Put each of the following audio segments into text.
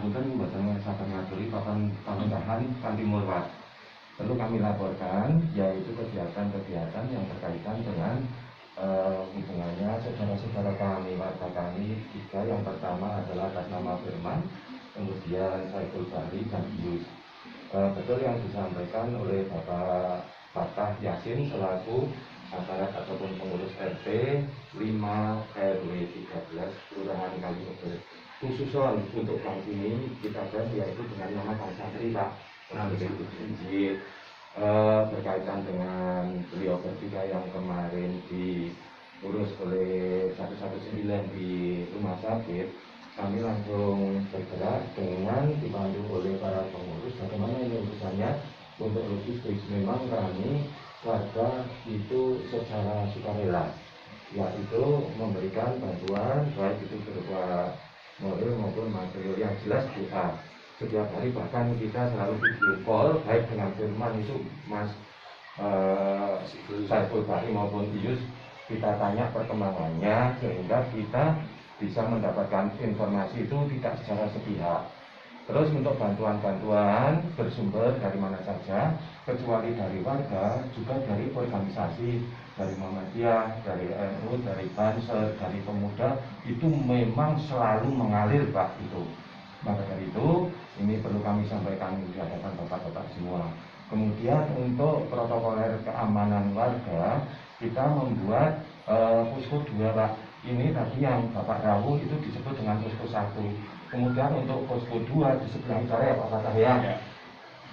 ngapunten mboten saged ngaturi papan pamentahan kanthi murwat. Perlu kami laporkan yaitu kegiatan-kegiatan yang berkaitan dengan hubungannya saudara-saudara kami, warga kami tiga. Yang pertama adalah atas nama Firman, kemudian Saiful Bahri dan Yus. Betul yang disampaikan oleh Bapak Fatah Yasin selaku aparat ataupun pengurus RT 5 RW 13 Kelurahan Kalimuber. Khusus untuk kali ini kita bahas yaitu dengan nama Kang Santri Pak. Berkaitan dengan beliau bertiga yang kemarin diurus oleh 119 di rumah sakit, kami langsung bergerak dengan dipandu oleh para pengurus bagaimana ini urusannya untuk logistik. Memang kami warga itu secara sukarela, yaitu memberikan bantuan baik itu berupa mobil maupun material, yang jelas doa. Setiap hari bahkan kita selalu video call baik dengan Firman itu Mas Saiful Bahri maupun Yus, kita tanya perkembangannya sehingga kita bisa mendapatkan informasi itu tidak secara sepihak. Terus untuk bantuan-bantuan bersumber dari mana saja, kecuali dari warga, juga dari organisasi, dari Muhammadiyah, dari NU, dari Banser, dari Pemuda, itu memang selalu mengalir Pak itu. Maka dari itu, ini perlu kami sampaikan di hadapan Bapak-Bapak semua. Kemudian untuk protokoler keamanan warga, kita membuat posko 2 Pak. Ini tadi yang Bapak Rawuh itu disebut dengan posko 1. Kemudian untuk posko 2 di sebelah utara ya Pak Fatah ya.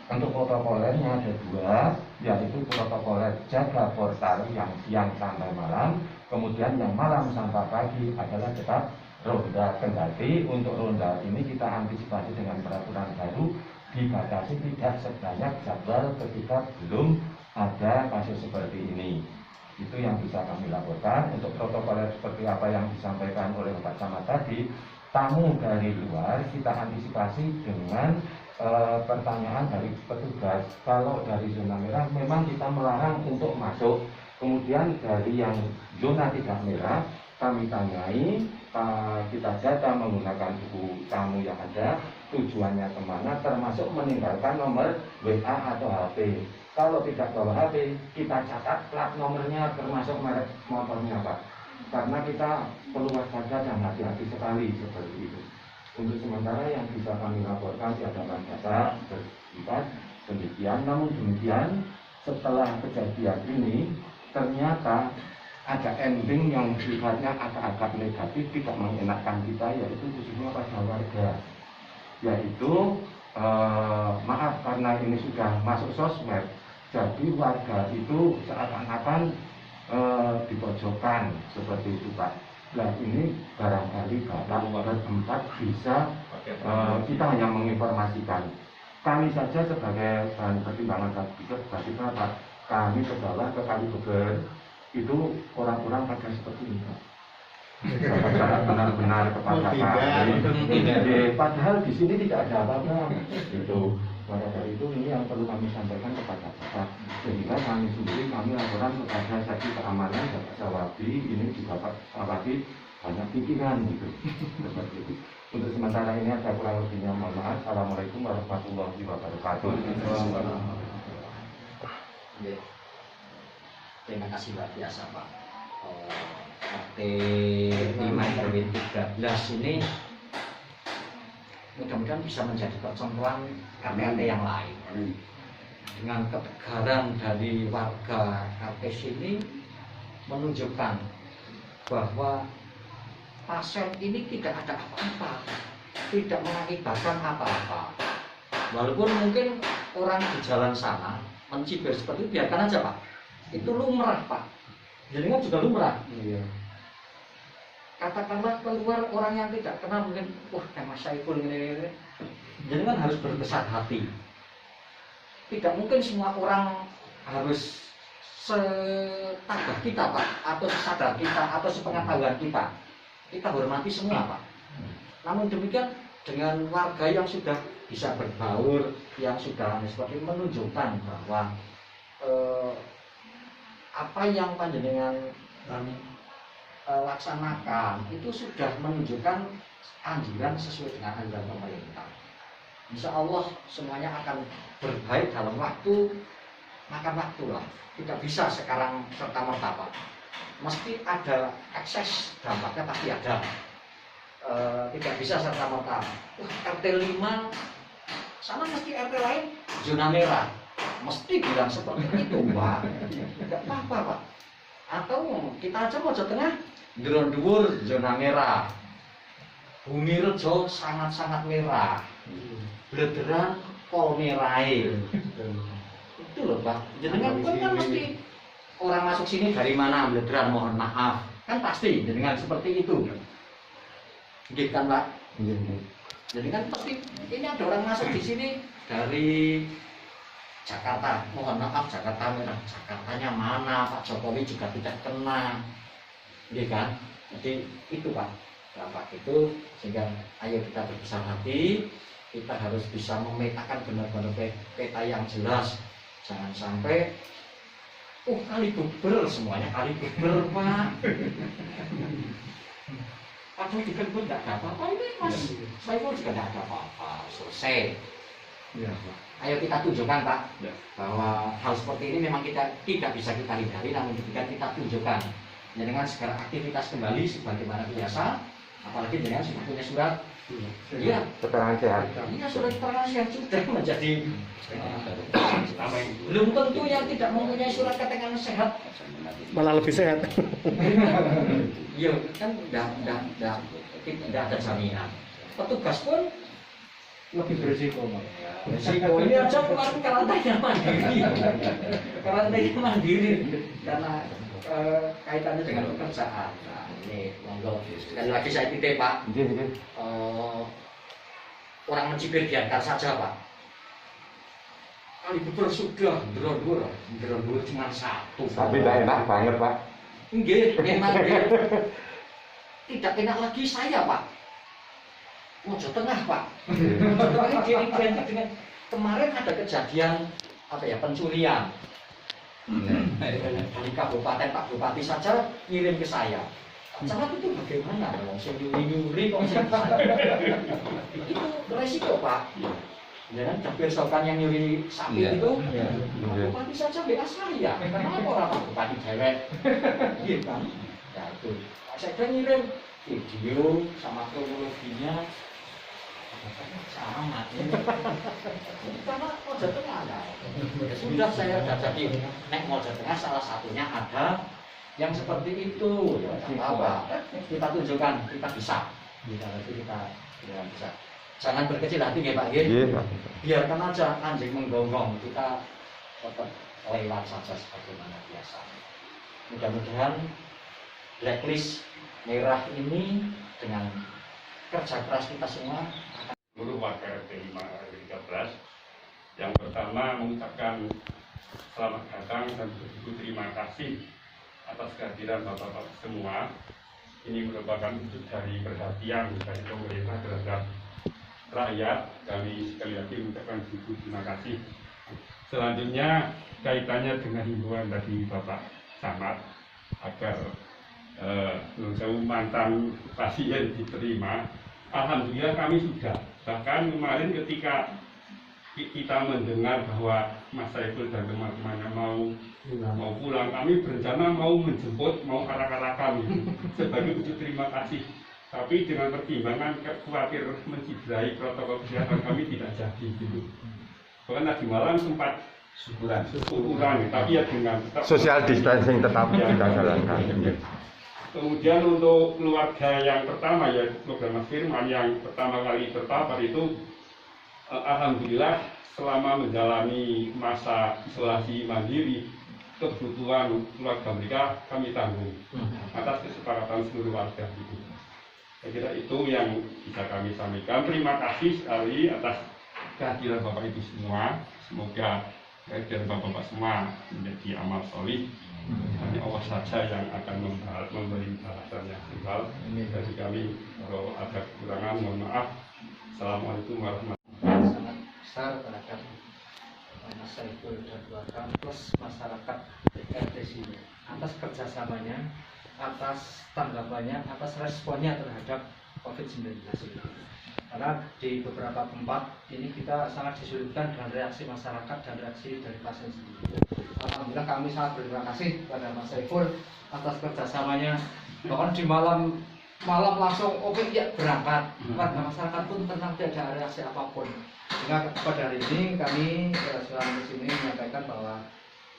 Untuk protokolernya ada 2, yaitu protokoler jaga portal yang siang sampai malam. Kemudian yang malam sampai pagi adalah tetap ronda. Kendati untuk ronda ini kita antisipasi dengan peraturan baru, dibatasi tidak sebanyak jadwal ketika belum ada kasus seperti ini. Itu yang bisa kami laporkan. Untuk protokoler seperti apa yang disampaikan oleh Pak Camat tadi, tamu dari luar kita antisipasi dengan pertanyaan dari petugas. Kalau dari zona merah memang kita melarang untuk masuk. Kemudian dari yang zona tidak merah kami tanyai, kita data menggunakan buku tamu yang ada, tujuannya kemana, termasuk meninggalkan nomor WA atau HP. Kalau tidak bawa HP, kita catat plat nomornya termasuk merek motornya Pak. Karena kita perlu waspada dan hati-hati sekali seperti itu. Untuk sementara yang bisa kami laporkan di hadapan Bapak bersifat demikian. Namun demikian, setelah kejadian ini ternyata ada ending yang sifatnya agak-agak negatif, tidak mengenakan kita, yaitu khususnya pada warga. Yaitu maaf karena ini sudah masuk sosmed, jadi warga itu seakan-akan dipojokkan seperti itu Pak. Nah ini barangkali Bapak bertempat bisa kita hanya menginformasikan. Kami saja sebagai bahan pertimbangan bagi Bapak, kami ke bawah ke Kalibeber itu orang-orang pada seperti ini Pak. Sangat benar-benar kepada kami. Padahal di sini tidak ada apa-apa. Itu. Maka dari itu ini yang perlu kami sampaikan kepada Bapak. Sehingga kami sendiri kami laporan kepada Seksi Keamanan Bapak Sawabi, ini juga Pak Sawabi banyak pikiran gitu. Seperti itu. Untuk sementara ini ada kurang lebihnya mohon maaf. Assalamualaikum warahmatullahi wabarakatuh. Terima kasih luar biasa Pak. RT 5 RW 13 ini mudah-mudahan bisa menjadi percontohan RT-RT yang lain. Dengan ketegaran dari warga RT sini menunjukkan bahwa pasien ini tidak ada apa-apa, tidak mengakibatkan apa-apa. Walaupun mungkin orang di jalan sana mencibir seperti itu, biarkan aja Pak. Itu lumrah Pak. Jadi kan juga lumrah. Iya. Katakanlah keluar orang yang tidak kenal mungkin, Mas Saiful ini. Jadi kan harus berbesar hati. Tidak mungkin semua orang harus setabah kita Pak, atau sesadar kita, atau sepengetahuan kita. Kita hormati semua Pak. Namun demikian dengan warga yang sudah bisa berbaur, yang sudah seperti menunjukkan bahwa apa yang panjenengan laksanakan itu sudah menunjukkan anjuran sesuai dengan anjuran pemerintah. insya Allah semuanya akan berbaik dalam waktu makan waktu lah. Tidak bisa sekarang serta merta Pak. Mesti ada ekses, dampaknya pasti ada. Tidak bisa serta merta. RT 5 sana mesti RT lain zona merah. Mesti bilang seperti itu Pak. Tidak apa-apa Pak. Atau kita aja Mojo Tengah Ndron Dhuwur zona merah. Bumi Rejo sangat-sangat merah. Blederan pol merai. Itu loh Pak. Jenengan kan mesti orang masuk sini dari mana Blederan, mohon maaf. Kan pasti jenengan seperti itu. Gitu kan Pak? Jadi kan pasti ini ada orang masuk di sini dari Jakarta. Mohon maaf Jakarta merah. Jakartanya mana? Pak Jokowi juga tidak kena. Gitu kan? Jadi itu Pak. Dampak itu sehingga ayo kita berbesar hati, kita harus bisa memetakan benar-benar peta yang jelas. Jangan sampai kali bubur semuanya kali bubur Pak. Padahal dikebut tidak ada apa-apa ini Mas Saiful juga tidak ada apa-apa, selesai. Ya, ayo kita tunjukkan Pak bahwa hal seperti ini memang kita tidak bisa kita hindari, namun kita tunjukkan. Dengan segala aktivitas kembali sebagaimana biasa. Apalagi dengan sudah punya surat, iya, keterangan sehat. Iya, surat keterangan sehat sudah menjadi belum tentu yang tidak mempunyai surat keterangan sehat malah lebih sehat. Iya, kan tidak ada jaminan. Petugas pun Lebih berisiko, Pak. risiko ini aja kemarin karantina mandiri, karena kaitannya dengan pekerjaan. Nah, ini monggo sekali lagi saya titip Pak. Orang mencibir biarkan saja Pak. Kali bubur sudah Ndron-Dhuwur cuma satu. Tapi tidak enak banget Pak. Nggih, memang tidak enak lagi saya Pak. Mojo Tengah Pak. Mojo Tengah ini identik dengan kemarin ada kejadian pencurian. Dari kabupaten Pak Bupati saja ngirim ke saya. Cara itu bagaimana? Saya nyuri kok itu resiko Pak. Ya kan, besokan yang nyuri sapi itu, Pak Bupati saja BA saya. Kenapa orang Pak Bupati dewek? Iya kan? Ya itu. Saya ngirim video sama kronologinya. Sama. Karena Mojo Tengah ada. Ya sudah saya jadi nek Mojo Tengah salah satunya ada yang seperti itu. Ya, apa? Kita tunjukkan kita bisa. Kita bisa. Jangan berkecil hati ya Pak. Biarkan aja anjing menggonggong, kita tetap lewat saja sebagaimana biasa. Mudah-mudahan blacklist merah ini dengan kerja keras kita semua akan seluruh warga RT 5 RW 13. Yang pertama mengucapkan selamat datang dan begitu terima kasih atas kehadiran Bapak-Bapak semua. Ini merupakan wujud dari perhatian dari pemerintah terhadap rakyat. Kami sekali lagi mengucapkan begitu terima kasih. Selanjutnya kaitannya dengan himbauan dari Bapak Camat agar mantan pasien diterima. Alhamdulillah kami sudah. Bahkan kemarin ketika kita mendengar bahwa Mas Saiful dan teman-temannya mau pulang, kami berencana mau menjemput, mau arak-arakan sebagai wujud terima kasih. Tapi dengan pertimbangan khawatir mencederai protokol kesehatan kami tidak jadi gitu. Bahkan tadi malam sempat syukuran, tapi ya dengan tetap Social distancing tetap kita jalankan. Kemudian untuk keluarga yang pertama ya program Mas Firman yang pertama kali terpapar itu alhamdulillah selama menjalani masa isolasi mandiri kebutuhan keluarga mereka kami tanggung atas kesepakatan seluruh warga itu. Saya kira itu yang bisa kami sampaikan. Terima kasih sekali atas kehadiran Bapak Ibu semua. Semoga kehadiran Bapak-Bapak semua menjadi amal solih. Hanya Allah saja yang akan memberi balasan yang tebal. Dari kami kalau ada kekurangan mohon maaf. Assalamualaikum warahmatullahi wabarakatuh. sangat besar terhadap Mas Saiful dan keluarga plus masyarakat RT sini atas kerjasamanya, atas tanggapannya, atas responnya terhadap COVID-19 ini. Karena di beberapa tempat ini kita sangat disulitkan dengan reaksi masyarakat dan reaksi dari pasien sendiri. Alhamdulillah kami sangat berterima kasih kepada Mas Saiful atas kerjasamanya. Bahkan di malam langsung oke ya berangkat. Warga masyarakat pun tenang, tidak ada reaksi apapun. Sehingga pada hari ini kami selama di sini menyampaikan bahwa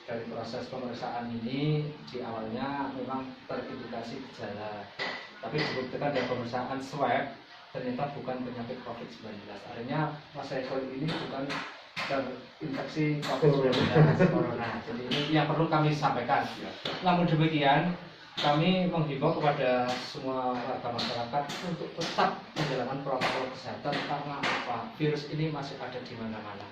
dari proses pemeriksaan ini di awalnya memang terindikasi gejala, tapi dibuktikan dari pemeriksaan swab ternyata bukan penyakit COVID-19. Artinya Mas Saiful ini bukan terinfeksi COVID-19 corona. Jadi ini yang perlu kami sampaikan. Namun demikian, kami menghimbau kepada semua warga masyarakat untuk tetap menjalankan protokol kesehatan karena apa? Virus ini masih ada di mana-mana.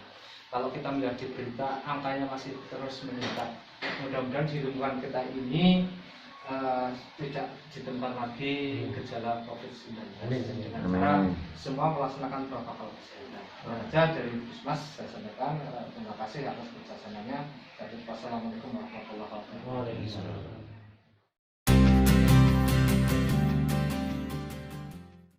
Kalau kita melihat di berita, angkanya masih terus meningkat. Mudah-mudahan di lingkungan kita ini tidak ditemukan lagi gejala COVID-19 dengan cara semua melaksanakan protokol kesehatan. Saja dari Puskesmas saya sampaikan terima kasih atas kerjasamanya. Wassalamualaikum warahmatullahi wabarakatuh.